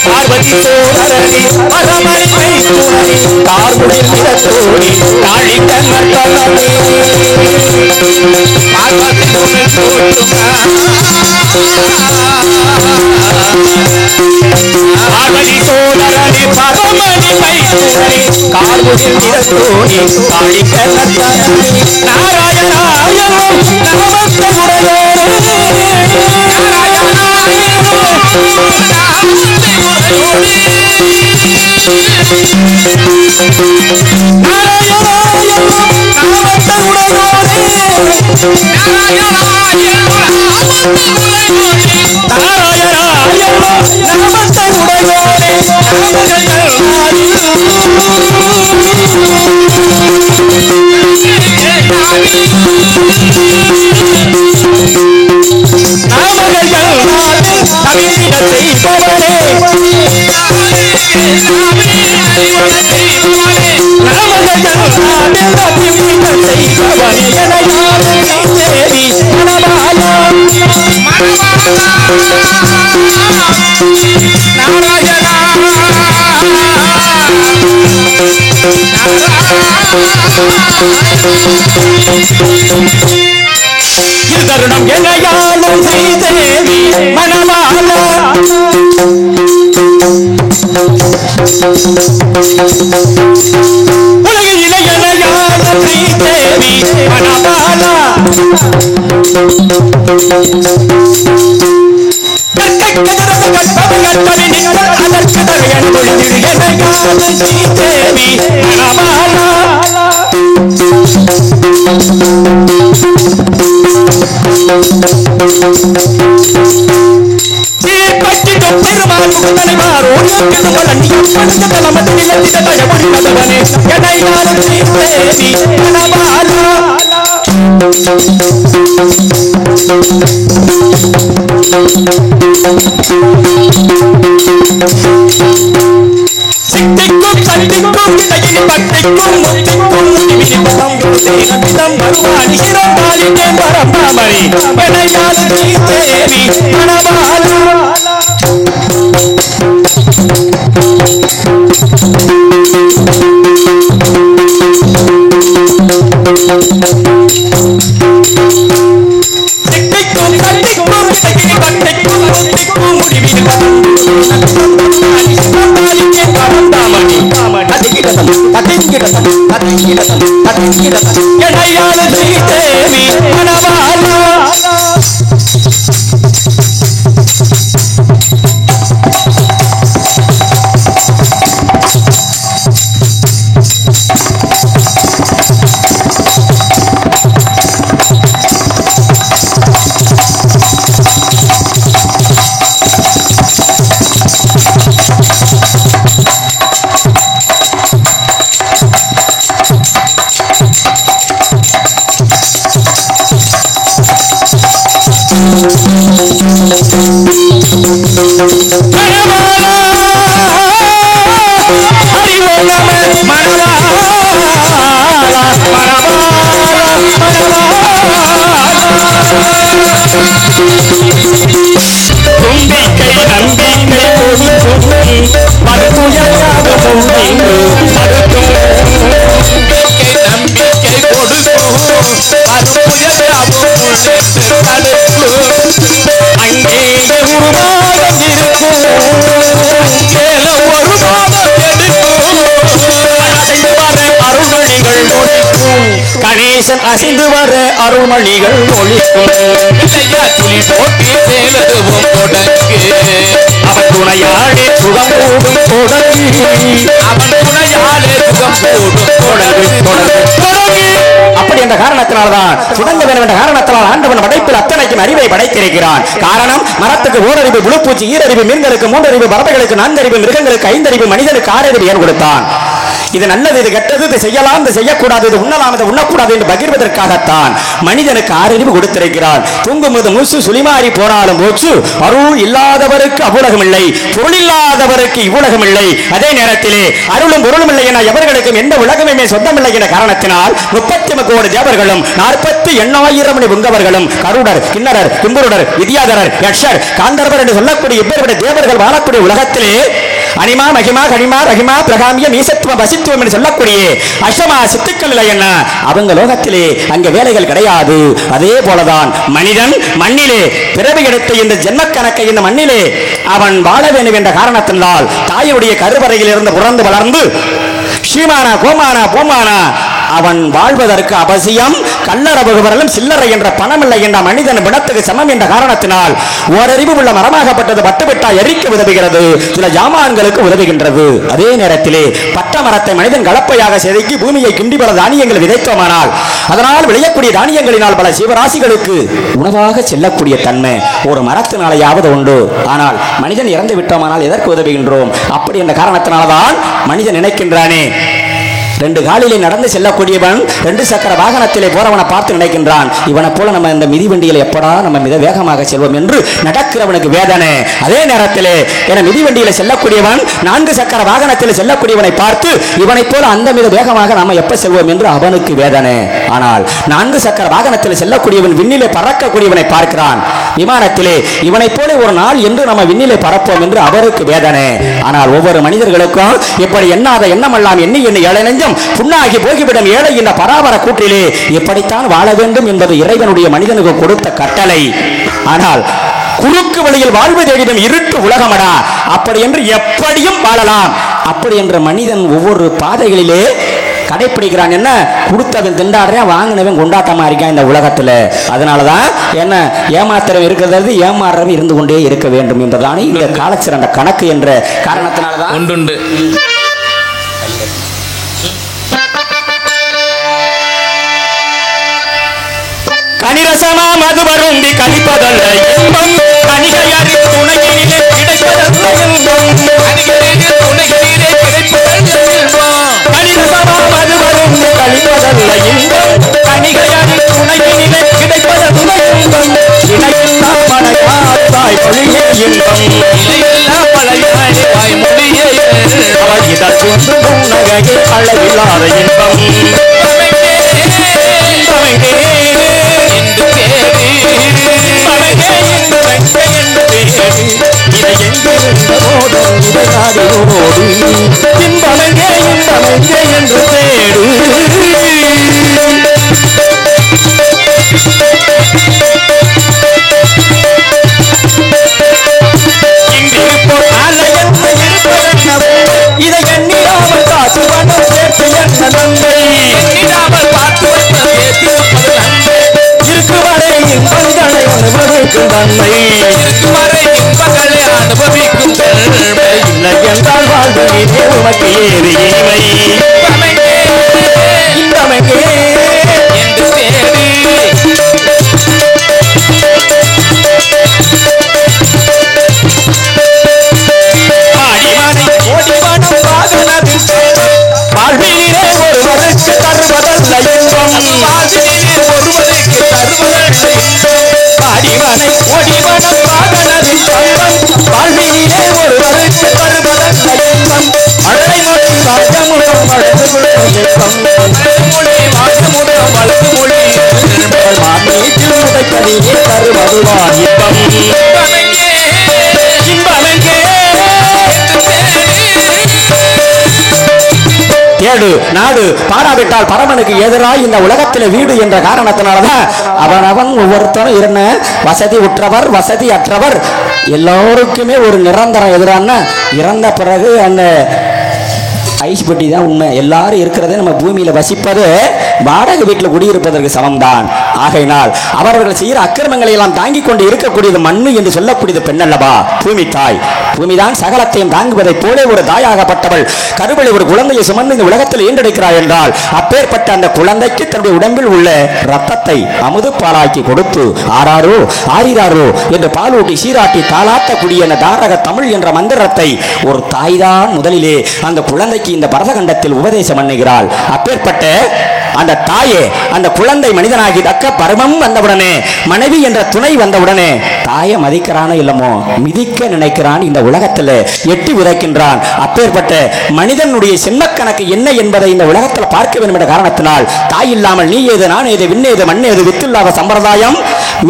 பார்வதி சோதரனே பரமனை துணை தார்முடில் நிறத்தோடி தாழிக்க நட்டனே பார்வதி துணை தோற்றுமா பார்வதி சோதரனே பரமனை துணை தார்முடில் நிறத்தோடி தாழிக்க நட்டனே நாராயணாய நமஸ்தே தருணம் எனையாளும் ஸ்ரீதேவி மணவாளா உலகில் எனையாளும் ஸ்ரீதேவி மணவாளா அங்கே ஒரு மாதம் இருக்கும், ஒரு மாதம் எடுக்கும். ஈசன் அசைந்து வர அருள்மணிகள் ஒளிக்கும் துளி போட்டி மேலதுவும் தொடங்கு அவன் துணையாடே சுகம் கூடும் தொடங்கி அவன் துணையாலே சுகம் கூடும் தொடங்கு அப்படி என்ற காரணத்தினால்தான் சுடங்க வேண்டும் என்ற காரணத்தினால் ஆண்டவன் படைப்பில் அத்தனைக்கும் அறிவை படைத்திருக்கிறான். காரணம் மரத்துக்கு ஓரறிவு, புழுப்பூச்சி ஈரறிவு, மீன்களுக்கு மூன்றறிவு, பறவைகளுக்கு நான்கறிவு, மிருகங்களுக்கு ஐந்தறிவு, மனிதனுக்கு ஆறறிவு ஏன் கொடுத்தான்? இது நல்லது, இது கெட்டது, இது செய்யலாம், இது செய்யக்கூடாது, இது உண்ணலாம், இது உண்ணக்கூடாது என்று பகிர்வதற்காகத்தான் மனிதனுக்கு ஆறறிவு கொடுத்திருக்கிறான். தூங்கும் போது மூச்சு சுழிமாறி போனாலும் போச்சு. அருள் இல்லாதவருக்கு அவ்வுலகம் இல்லை, பொருள் இல்லாதவருக்கு இவ்வுலகம் இல்லை. அதே நேரத்திலே அருளும் பொருளும் இல்லை என எவர்களுக்கும் எந்த உலகமே சொந்தமில்லை என்ற காரணத்தினால் 30 கோடி தேவர்களும் 48,000 மணி புங்கவர்களும் கருடர், கிண்ணரர், கும்பருடர், வித்யாதரர், யக்ஷர், காந்தர்வர் என்று சொல்லக்கூடிய இப்பேற்பட்ட தேவர்கள் வாழக்கூடிய உலகத்திலே அனிமா, மகிமா, கனிமா, ரகிமா, பிரகாமியம், ஈசத்துவம், வசித்துவம் என்று சொல்லக்கூடிய அஷ்டமா சித்துக்கள் இல்லை என்ன அவங்க லோகத்திலே அங்க வேலைகள் கிடையாது. அதே போலதான் மனிதன் மண்ணிலே பிறவி எடுத்த இந்த ஜென்ம கணக்கை இந்த மண்ணிலே அவன் வாழ வேண்டும் என்ற காரணத்தினால் தாயுடைய கருவறையில் இருந்து புறந்து வளர்ந்து ஸ்ரீமானா கோமானா போமானா அவன் வாழ்வதற்கு அவசியம். கல்லற புகுவரலும் சில்லறை என்ற பணம் இல்லை என்ற மனிதன் விடத்துக்கு சமம் என்ற காரணத்தினால் ஓரறிவு உள்ள மரமாகப்பட்டது பட்டுவிட்டா எரிக்க உதவுகிறது, சில ஜாமான்களுக்கு உதவுகின்றது. அதே நேரத்திலே பட்ட மரத்தை மனிதன் கலப்பையாக செதுக்கி பூமியை கிண்டி பல தானியங்கள் விதைத்தோமானால் அதனால் விளையக்கூடிய தானியங்களினால் பல சிவராசிகளுக்கு உணவாக செல்லக்கூடிய தன்மை ஒரு மரத்தினாலேயாவது உண்டு. ஆனால் மனிதன் இறந்து விட்டோமானால் எதற்கு உதவுகின்றோம்? அப்படி என்ற காரணத்தினால்தான் மனிதன் நினைக்கின்றானே, 2 காலிலே நடந்து செல்லக்கூடியவன் 2 சக்கர வாகனத்திலே போறவனை பார்த்து நினைக்கின்றான், இவனை போல நம்ம இந்த மிதிவண்டியில் எப்படா நம்ம மித வேகமாக செல்வோம் என்று நடக்கிறவனுக்கு வேதனை. அதே நேரத்திலே என மிதிவண்டியில் செல்லக்கூடியவன் 4 சக்கர வாகனத்தில் செல்லக்கூடியவனை பார்த்து இவனை போல அந்த மித வேகமாக நாம எப்ப செல்வோம் என்று அவனுக்கு வேதனை. ஆனால் 4 சக்கர வாகனத்தில் செல்லக்கூடியவன் விண்ணிலே பறக்கக்கூடியவனை பார்க்கிறான், விமானத்திலே இவனை போல ஒரு நாள் என்று நம்ம விண்ணிலே பறப்போம் என்று அவருக்கு வேதனை. ஆனால் ஒவ்வொரு மனிதர்களுக்கும் இப்படி எண்ணாத எண்ணமெல்லாம் எண்ணி எண்ணி ஏழை நெஞ்சம் புண்ணாகி போகிவிடும் ஏழை என்ற பராபர கூற்றிலே எப்படித்தான் வாழ வேண்டும் என்பது இறைவனுடைய மனிதனுக்கு கொடுத்த கட்டளை. ஆனால் குறுக்கு வழியில் வாழ்வு தேடிடும் இருட்டு உலகமடா, அப்படி என்று எப்படியும் வாழலாம் அப்படி என்ற மனிதன் ஒவ்வொரு பாதைகளிலே கடைப்பிடிக்கிறான். என்ன கொடுத்தவன் திண்டாடுறேன், வாங்கினவன் கொண்டாட்டமா இருக்கான் இந்த உலகத்துல. அதனாலதான் என்ன ஏமாத்திரம் இருக்கிறது, ஏமாறவன் இருந்து கொண்டே இருக்க வேண்டும் என்பதானே இந்த காலச்சிறந்த கணக்கு என்ற காரணத்தினால்தான் உண்டு. கனிரசமா மது வருந்தி கழிப்பதல்ல இன்பம், கனிகையறி துணையிலே கிடைப்பதல்ல இன்பம், கனிகையறி துணையிலே கிடைப்பதல்ல இன்பம், கனிரசமா மது வருந்தி கழிப்பதல்ல இன்பம், கனிகையறி துணையிலே கிடைப்பதல்ல இன்பம், இணையில்லா மழையாய் மொழியே இன்பம், இலையில்லா மழையாய் வாய்மொழியே அவள் இதற்கு புன்னகையே அளவில்லாத இன்பம். இதை எண்ணிடாமல் காசு பணம் சேர்த்து என்ன நன்மை, எண்ணிடாமல் பார்த்து இருக்குவரை இன்பங்களை அனுபவிக்கும் தன்மை, இருக்குவரை இன்பங்களை அனுபவிக்கும் தன்மை, இல்லை என்றால் வாழ்விலே உமக்கு ஏது இனிமை, இன்பமெங்கே என்று தேடி ஆடிவானை ஓடிவானம் வாகனத்தில் வாழ்விலே ஒருவருக்கு தருவதல்ல இன்பம், வாழ்விலே ஒருவருக்கு தருவதல்ல இன்பம், ஆடிவானை ஓடிவானம் வாகனத்தில் வாழ்விலே ஒருவருக்கு தருவதல்ல இன்பம், மழை மொழி வாசமுடன் வளர்ந்து இன்பம், மொழி வாசமுடன் வளர்ந்து மொழி மாமீட்டில் உடைப்பதிலே தருவதுதான் இன்பம், இன்பமெங்கே ஏடு நாடு பாராவிட்டால் பரமனுக்கு எதிராக இந்த உலகத்தில் வீடு என்ற காரணத்தினால்தான் அவனவன் ஒவ்வொருத்தரும் இருந்த வசதி உற்றவர் வசதி அற்றவர் எல்லோருக்குமே ஒரு நிரந்தரம் எதிரான இறந்த பிறகு அந்த ஐஸ் பெட்டி தான் உண்மை. எல்லாரும் இருக்கிறதே நம்ம பூமியில வசிப்பது வாடகை வீட்டில் குடியிருப்பதற்கு சமம்தான். ஆகையினால் அவர்கள் செய்கிற அக்கிரமங்களை எல்லாம் தாங்கிக் கொண்டு இருக்கக்கூடியது மண்ணு என்று சொல்லக்கூடியது பெண் அல்லவா பூமி தாய். பூமிதான் சகலத்தையும் தாங்குவதை போல ஒரு தாயாகப்பட்டவள் கருவிலை ஒரு குழந்தையை சுமந்து இந்த உலகத்தில் ஈண்டெடுக்கிறார் என்றால் அப்பேற்பட்ட அந்த குழந்தைக்கு தன்னுடைய உடம்பில் உள்ள ரத்தத்தை அமுது பாலாக்கி கொடுத்து ஆறாரோ ஆரிராரோ என்று பாலூட்டி சீராட்டி தாளாட்டக்கூடிய அந்த தாரக தமிழ் என்ற மந்திரத்தை ஒரு தாய்தான் முதலிலே அந்த குழந்தைக்கு இந்த பரதகண்டத்தில் உபதேசம் பண்ணுகிறாள். அப்பேற்பட்ட அந்த தாயே அந்த குழந்தை மனிதனாகி தக்க பருவம் வந்தவுடனே மனைவி என்ற துணை வந்தவுடனே தாயை மதிக்கிறானோ இல்லமோ மிதிக்க நினைக்கிறான். இந்த உலகத்தில் எட்டி உதைக்கின்றான். அப்பேற்பட்ட மனிதனுடைய சிம்மக்கணக்கு என்ன என்பதை இந்த உலகத்தில் பார்க்க வேண்டும் என்ற காரணத்தினால் தாய் இல்லாமல் நீ ஏது நான் ஏது விண்ணேது மண்ணேது வித்தில்லாத சம்பிரதாயம்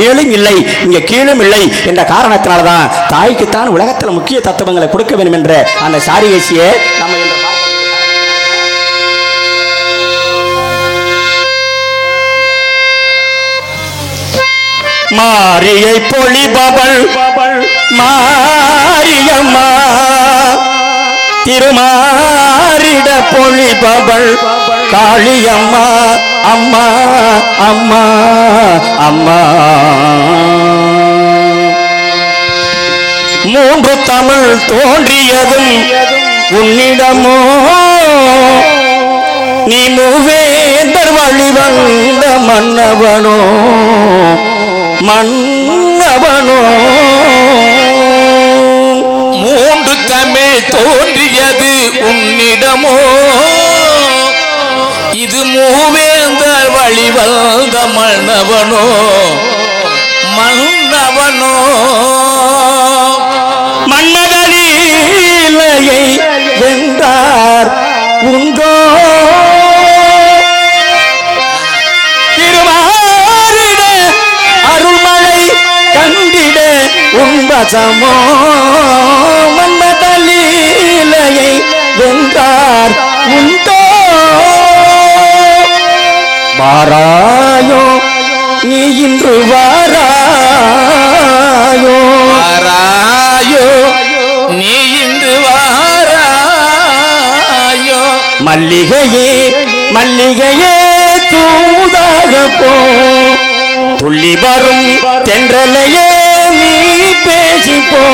மேலும் இல்லை இங்கே கீழும் இல்லை என்ற காரணத்தினால்தான் தாய்க்குத்தான் உலகத்தில் முக்கிய தத்துவங்களை கொடுக்க வேண்டும் என்ற அந்த சாரியசியை நம்ம மாரியை பொழிபவள் மாரியம்மா திருமாரிட பொழிபவள் காளியம்மா அம்மா அம்மா அம்மா. மூன்று தமிழ் தோன்றியதும் உன்னிடமோ நீ மூவேந்தர் வழிவந்த மன்னவனோ மன்னவனோ. மூன்று தமிழ் தோன்றியது உன்னிடமோ இது மூவேந்தர் வழிவந்த மன்னவனோ மன்னவனோ. மன்னதலீலையை வென்றார் உங்கோ திருமாரிட அருள்மழை கண்டிட உன்பசமோ. மன்னதலீலையை வென்றார் உண்டோ வாராயோ நீ இன்று வாராயோ வாராயோ நீ இன்று வாராயோ. மல்லிகையே மல்லிகையே தூதாக போ துள்ளி வரும் தென்றலையே நீ பேசிப்போ.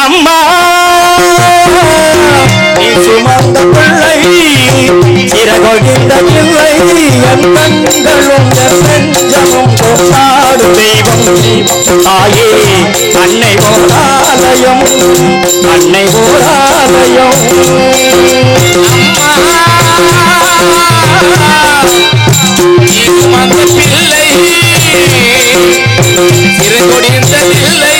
அம்மா நீ சுமந்த பிள்ளை சிறகொழிந்த இல்லை என் கண்களும் நெஞ்சமும் கொண்டாடு தெய்வம் தாயே அன்னை ஓராலயம் அன்னை ஓராலயம். சுமந்த பிள்ளை சிறகொடிந்ததில்லை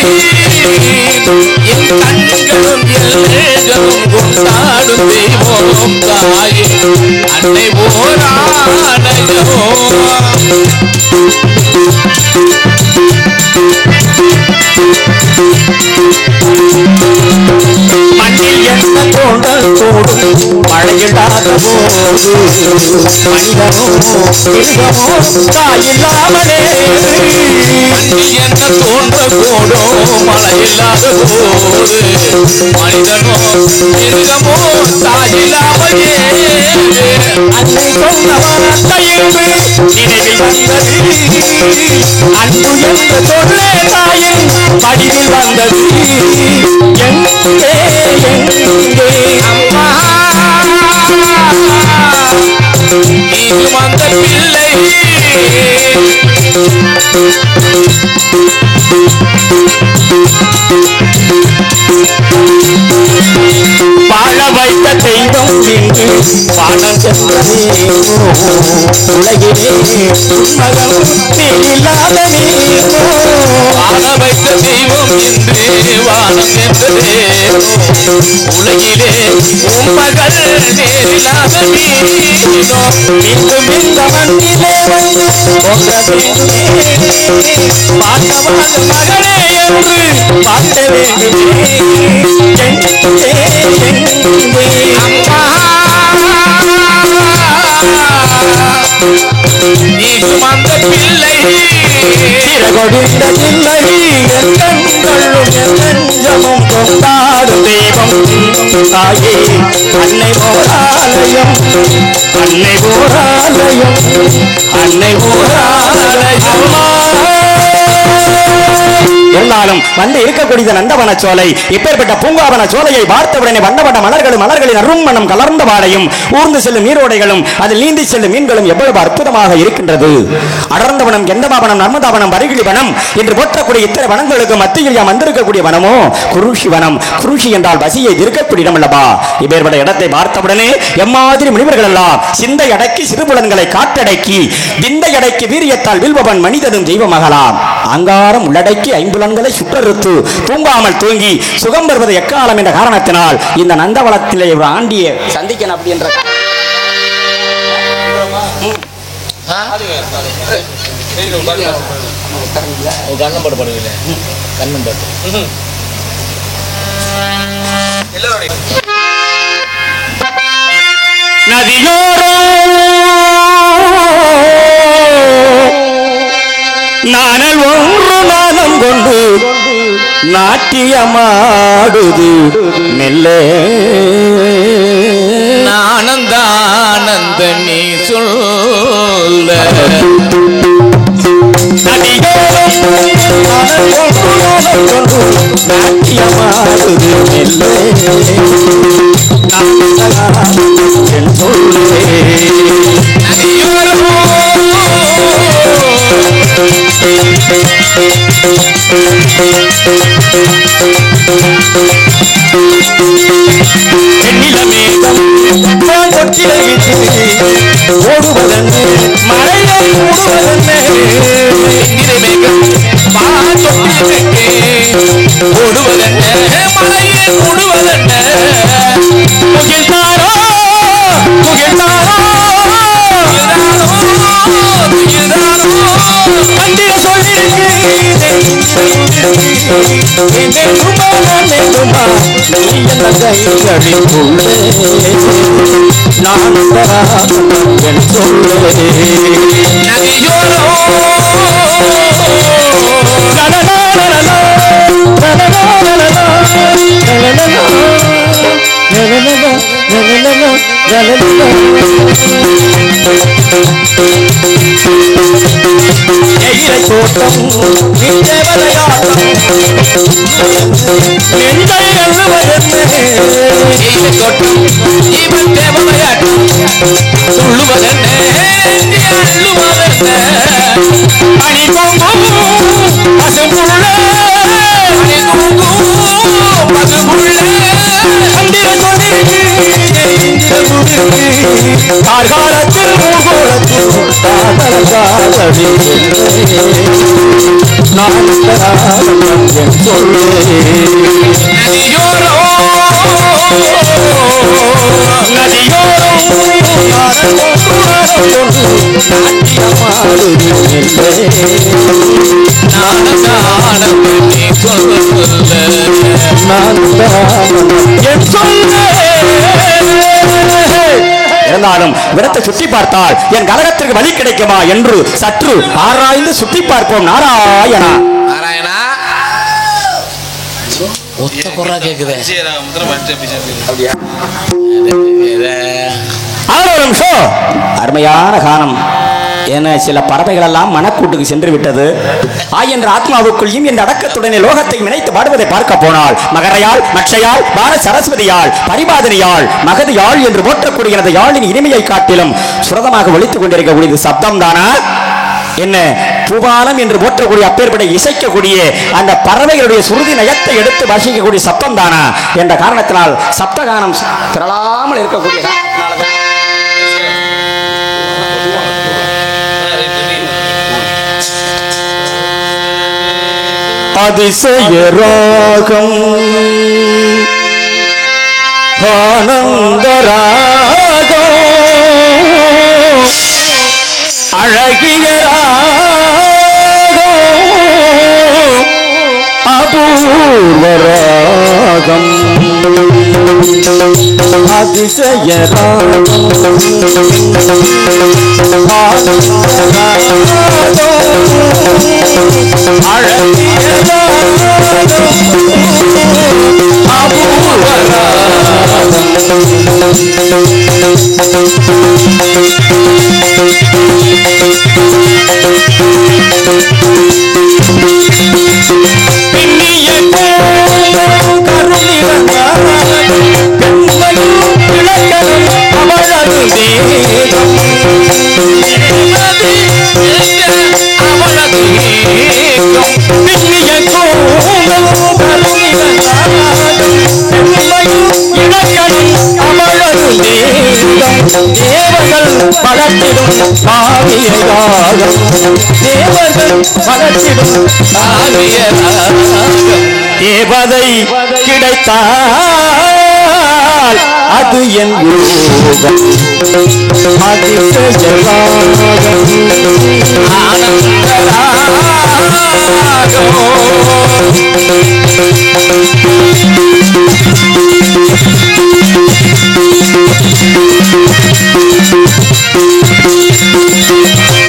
என் கண்களும் எல்லேகளும் கொண்டாடும் தெய்வம் தாயே அன்னை ஓராலயோ. மண்ணில் என்ன தோண்டல் தோடும் மழையிடாத போது மனிதனோ மிருகமோ தாயில்லாமலே. மண்ணில் என்ன தோன்ற கூடோ மழையில்லாத போது மனிதனோ மிருகமோ தாயில்லாமலே. அன்னை சொன்ன வார்த்தையின்று நினைவில் வந்தது அன்பு என்ற சொல்லே தாயின் வடிவில் வந்தது. எங்கே எங்கே அம்மா நீ சுமந்த பிள்ளை வாழ வைத்த தெய்வம் இன்று வானம் சென்றதே உலகிலே மகன் நீ இல்லாத நீரோ. வாழ வைத்த தெய்வம் இன்று வானம் என்றதே உலகிலே உன் மகள் நேரில்லாத நீரோ. மீண்டும் இந்த மண்ணிலே வந்து பொங்க வேண்டுமே பார்த்தவாள் மகனே என்று பார்க்க வேண்டுமே. எங்கே எங்கே அம்மா நீ சுமந்த பிள்ளை சிறகொடிந்த பிள்ளை என் கண்களும் என் நெஞ்சமும் கொண்டாடும் தெய்வம் தாயே அன்னை ஓராலயம் அன்னை ஓராலயம் அன்னை ஓராலயம் இருந்தாலும் வந்து இருக்கக்கூடிய நந்தவன சோலை இப்பேற்பட்ட பூங்காவன சோலையை பார்த்தவுடனே வண்டவட்ட மலர்களின் அருண்மணம் கலர்ந்த வாடையும் ஊர்ந்து செல்லும் நீரோடைகளும் அதில் நீந்தி செல்லும் மீன்களும் எவ்வளவு அற்புதமாக இருக்கின்றது. அடர்ந்தவனம் கெண்டமாவனம் நர்மதாவனம் வருகிழி வனம் என்று போற்றக்கூடிய இத்தனை வனங்களுக்கு மத்தியில் யாம் வந்திருக்கக்கூடிய வனமோ குருஷி வனம். குருஷி என்றால் வசியை இருக்கக்கூடிய இடம் அல்லவா? இப்பேற்பட்ட இடத்தை பார்த்தவுடனே எம்மாதிரி முனிவர்கள் எல்லாம் சிந்தை அடக்கி சிறுபுலன்களை காட்டடக்கி விந்தை அடக்கி வீரியத்தால் வில்பவன் மனிதனும் தெய்வமாகலாம். அங்காரம் உள்ளடக்கி ஐம்புலன்களை சுற்றறுத்து தூங்காமல் தூங்கி சுகம் பெறுவது எக்காலம் என்ற காரணத்தினால் இந்த நந்தவனத்திலே ஒரு ஆண்டியை சந்திக்கணும் அப்படி என்ற நதியோரோ நானல் ஒன்று நாதம் கொண்டு நாட்டியமாடுது மெல்லே ஆனந்தானந்த நீ சொல்ல நாட்டியமாடுது மெல்லே என் சொல்லே ஓடுவதென்று மழையை மூடுவதென்று ஓடுவதென்ன மழையை மூடுவதென்ன புகிழ்ந்தாரோ புகிழ்ந்தாரோ கண்டிட இருந்தாலும் விடத்தை சுற்றி பார்த்தால் என் கலகத்திற்கு வழி கிடைக்குமா என்று சற்று ஆராய்ந்து சுற்றி பார்ப்போம். நாராயணா நாராயணா ஒத்த குரலா கேக்குதே. அருமையான கானம். என சில பறவைகள் எல்லாம் மனக்கூட்டுக்கு சென்று விட்டது. என்ற ஆத்மாவுக்குள்ளும் என் அடக்கத்துடனே லோகத்தை நினைத்து பாடுவதை பார்க்க போனால் மகரையாள் மற்றையாள் பார சரஸ்வதியாள் பரிபாதனையாள் மகதியாள் என்று போற்றக்கூடிய எனது யாழின் இனிமையை காட்டிலும் சுரதமாக ஒலித்துக் கொண்டிருக்கக்கூடிய சப்தம் தானா என்ன? பூபாலம் என்று போற்றக்கூடிய அப்பேற்பட இசைக்கக்கூடிய அந்த பறவைகளுடைய சுருதி நயத்தை எடுத்து வாசிக்கக்கூடிய சப்தம் தானா என்ற காரணத்தினால் சப்தகானம் திரளாமல் இருக்கக்கூடிய அதிசய ராகம் ஆனந்த ராகம் அழகிய ராகம் அபூர்வ ராகம் அதிசய ராகம் அழகிய தேவர்கள் பலத்திடும் காவியராகம் தேவர்கள் பலத்திடும் காவியராகம் தேவதை கிடைத்தால் அது என் யோகம்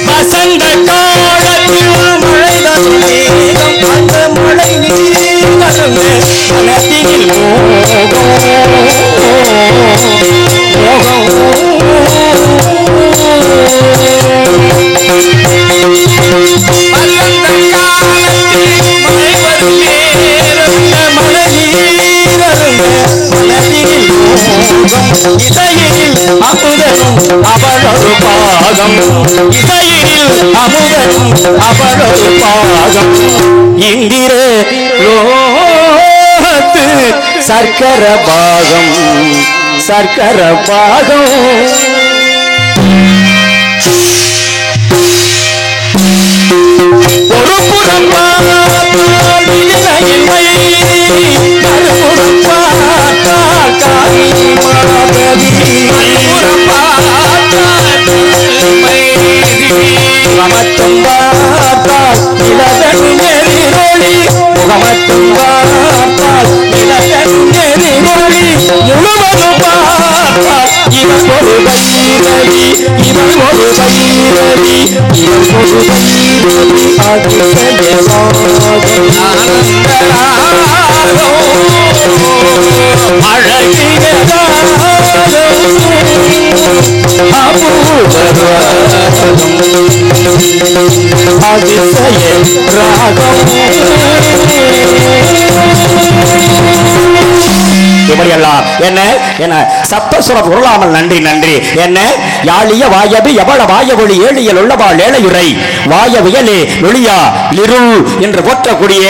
வசந்த காலத்தில் மழை தரும் அந்த மழை நீர் மனதில் இசையில் அமுதனும் அவளொரு பாகம் இசையில் அமுதனும் அவளொரு பாகம் இந்திர லோகத்து சர்க்கர பாகம் சர்க்கர பாகம் ஒரு புறம் பார்த்தால் இணையில்லை மறுபுறம் பார்த்தால் காணி மாதவி மறுபுறம் பார்த்தால் முகமத்தும் பார்த்தால் இளவெண் எதிரொளி முகமத்தும் பார்த்தால் இளவெண் எதிரொளி முழுவதும் பார்த்தால் இவன் ஒரு வைரவி இவன் ஒரு வைரவி இவன் ஒரு வைரவி அதிசய அழகிய அதிசய ராகம் இப்படியெல்லாம் என்ன என்ன சப்தசுர பொருளாமல் நன்றி நன்றி என்ன யாழிய வாயபி எவள வாயவொழி ஏழியல் உள்ளவாள் ஏழையுரை வாயவியலே ஒளியா லிருள் என்று போற்றக்கூடிய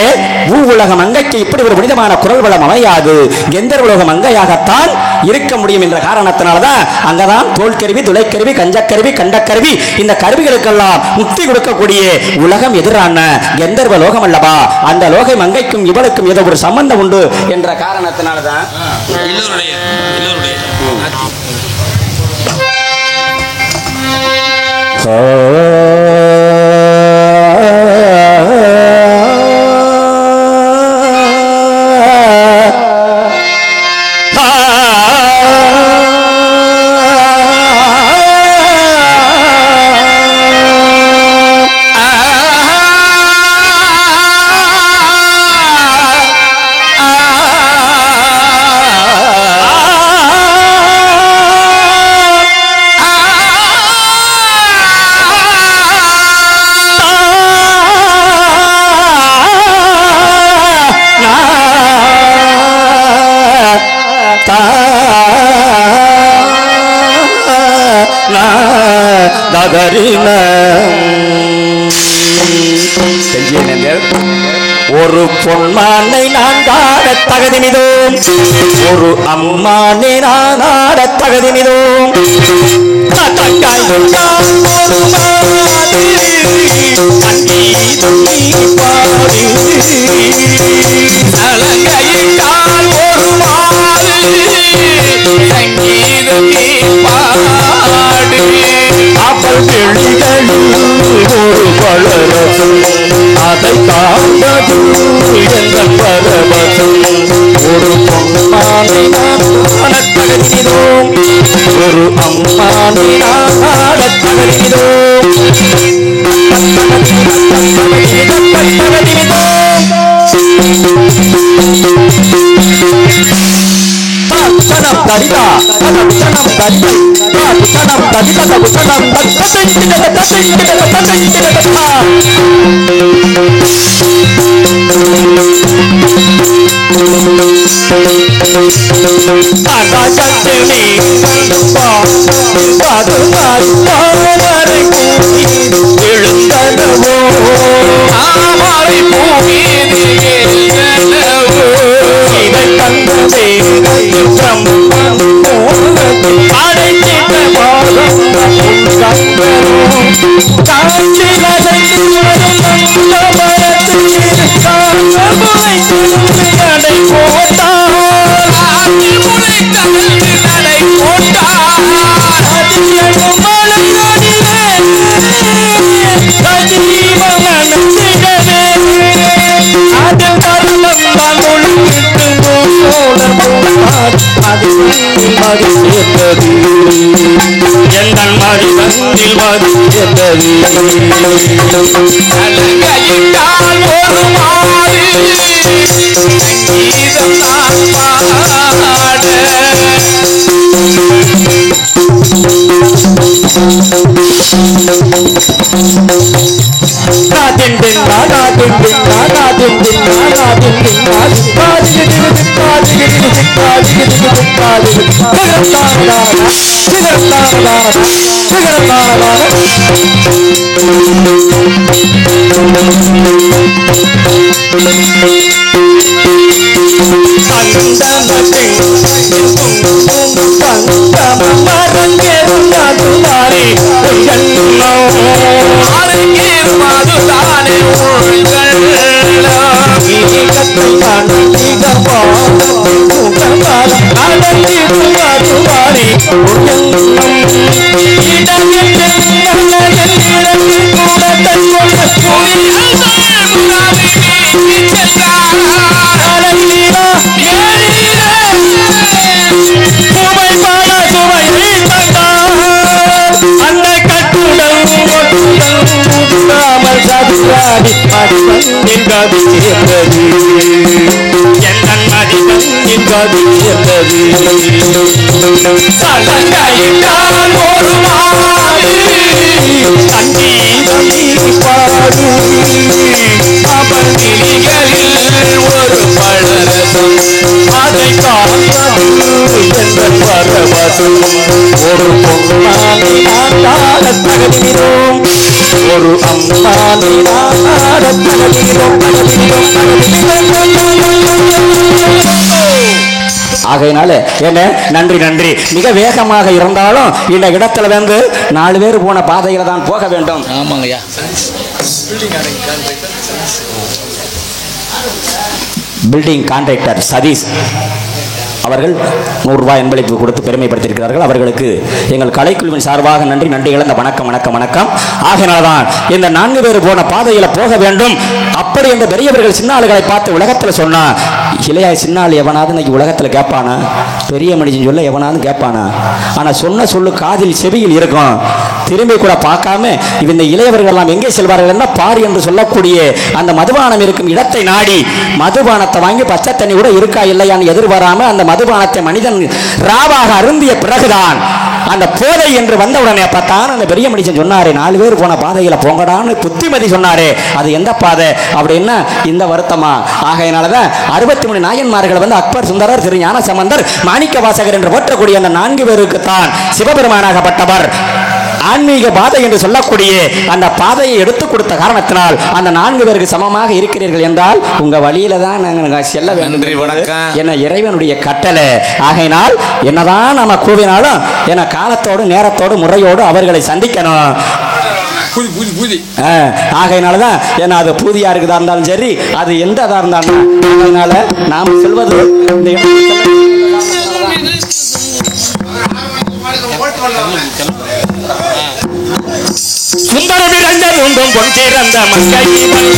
உலக மங்கைக்கு இப்படி ஒரு புனிதமான குரல் வளம் அமையாது எந்த உலக மங்கையாகத்தான் இருக்க முடியும் என்ற காரணத்தினால்தான் அங்கதான் தோல் கருவி துளைக்கருவி கஞ்சக்கருவி கண்டக்கருவி இந்த கருவிகளுக்கெல்லாம் முக்தி கொடுக்கக்கூடிய உலகம் எதிரான கந்தர்வ லோகம் அல்லவா அந்த லோக மங்கைக்கும் இவளுக்கும் ஏதோ ஒரு சம்பந்தம் உண்டு என்ற காரணத்தினால்தான் ஒரு பொன்மானை நான் காண தகுதிமிதோம் ஒரு அம்மானை நான் ஆட தகுதிமிதோம் அவள் வெளிகளில் ஒரு பலரசம் அதை காண்பது எங்கள் பரவசம் ஒரு பொன்மானை நான் காண தகுதிமிதோம் ஒரு அம்மா நீராடத் தகதிமிதோ தனம் தரிதா தனம் தரிதை தனம் தரிதா தனம் எந்தன் மடி தன்னில் மதி சேர்ந்தது அலங்கையிட்டால் ஒரு மாறு சங்கீதம் நான் பாட ஒரு பொன்னானை நாடாடத் தகதிமிதோம் ஒரு அம்மா நீராடத் தகதிமிதோம் ஆகையினால என்ன நன்றி நன்றி. மிக வேகமாக இருந்தாலும் இந்த இடத்துல வந்து 4 பேர் போன பாதையில தான் போக வேண்டும். ஆமாங்கய்யா. பில்டிங் கான்ட்ராக்டர் சதீஷ் அவர்கள் 100 ரூபாய் என்பளிப்பு கொடுத்து பெருமைப்படுத்தியிருக்கிறார்கள். அவர்களுக்கு எங்கள் கலைக்குழுவின் சார்பாக நன்றி நன்றி இழந்த வணக்கம் வணக்கம் வணக்கம். ஆகையினால்தான் இந்த 4 பேர் போன பாதையில போக வேண்டும். அப்படி இந்த பெரியவர்கள் சின்னாளுகளை பார்த்து உலகத்தில் சொன்னா இளையா சின்னாள் எவனாவது இன்னைக்கு உலகத்தில் கேட்பானா? பெரிய மனுஷன் சொல்ல எவனாவது கேட்பானா? ஆனால் சொன்ன சொல்லு காதில் செவியில் இருக்கும். திரும்பி கூட பார்க்காம இந்த இளையவர்கள் எல்லாம் எங்கே செல்வார்கள் என்ன பார் என்று சொல்லக்கூடிய அந்த மதுபானம் இருக்கும் இடத்தை நாடி மதுபானத்தை வாங்கி பச்சை தண்ணி கூட இருக்கா இல்லையான்னு எதிர்பாராம அந்த மதுபானத்தை மனிதன் ராவாக அருந்திய பிறகுதான் அந்த போதை என்று வந்த உடனே பார்த்தான் அந்த பெரிய மனுஷன் சொன்னாரே 4 பேர் போன பாதையில போங்கடான்னு புத்திமதி சொன்னாரே. அது எந்த பாதை அப்படின்னா இந்த வருத்தமா? ஆகையினாலதான் 63 நாயன்மார்கள் வந்து அக்பர், சுந்தரர், திரு ஞான சம்பந்தர், மாணிக்க வாசகர் என்று போற்றக்கூடிய அந்த 4 பேருக்குத்தான் சிவபெருமானாகப்பட்டவர் ஆன்மீக பாதை என்று சொல்லக்கூடிய அந்த பாதையை எடுத்துக் கொடுத்த காரணத்தினால் அந்த 4 பேருக்கு சமமாக இருக்கிறீர்கள் என்றால் உங்க வழியில தான் நாங்கள் செல்ல வேண்டும் என இறைவனுடைய கட்டளை. ஆகையினால் என்னதான் நம்ம கூவினாலும் என காலத்தோடு நேரத்தோடு முறையோடு அவர்களை சந்திக்கணும். ஆகையினாலதான் ஏன்னா அது பூதியா இருக்குதா இருந்தாலும் சரி, அது எந்த இதா இருந்தாலும் அதனால நாம் செல்வது இந்த சுந்தர விரந்த உண்டும் பொன் திறந்த மங்கையிவள்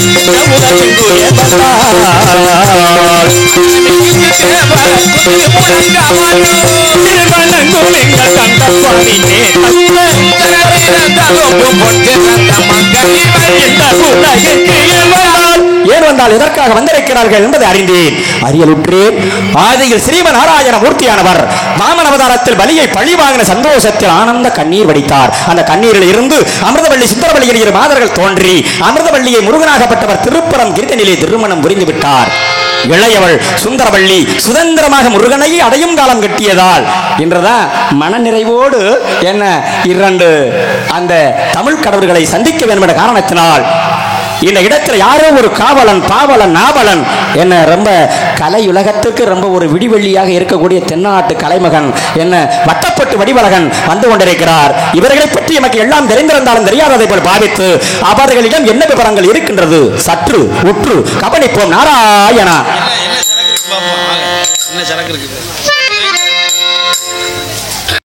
ஏன் வந்தால் எதற்காக வந்திருக்கிறார்கள் என்பதை அறிந்தேன். அரியலுற்றேன். ஆதியில் ஸ்ரீமன் நாராயண மூர்த்தியானவர் வாமன அவதாரத்தில் பலியை பழி வாங்கின சந்தோஷத்தில் ஆனந்த கண்ணீர் வடித்தார். அந்த கண்ணீரில் இருந்து அமிர்தவள்ளி சுந்தரவள்ளியில் இரு மாதர்கள் தோன்றி அமிர்தவள்ளியை முருகனாகப்பட்டவர் திருப்புறம் கிருத்தனிலே திருமணம் புரிந்து விட்டார். இளையவள் சுந்தரவள்ளி சுதந்திரமாக முருகனை அடையும் காலம் கட்டியதால் இன்றுதான் மனநிறைவோடு என்ன இரண்டு அந்த தமிழ் கடவுள்களை சந்திக்க வேண்டும் என்ற காரணத்தினால் இந்த இடத்துல யாரோ ஒரு காவலன் பாவலன் நாவலன் என்ன ரொம்ப கலையுலகத்துக்கு ரொம்ப ஒரு விடிவெள்ளியாக இருக்கக்கூடிய தென்னாட்டு கலைமகன் என்ன வட்டப்பட்டு வடிவழகன் வந்து கொண்டிருக்கிறார். இவர்களை பற்றி நமக்கு எல்லாம் தெரிந்திருந்தாலும் தெரியாததை போல் பாவித்து அவர்களிடம் என்ன விவரங்கள் இருக்கின்றது சற்று உற்று கவனிப்போம். நாராயணா என்ன சரக்கு இருக்கு?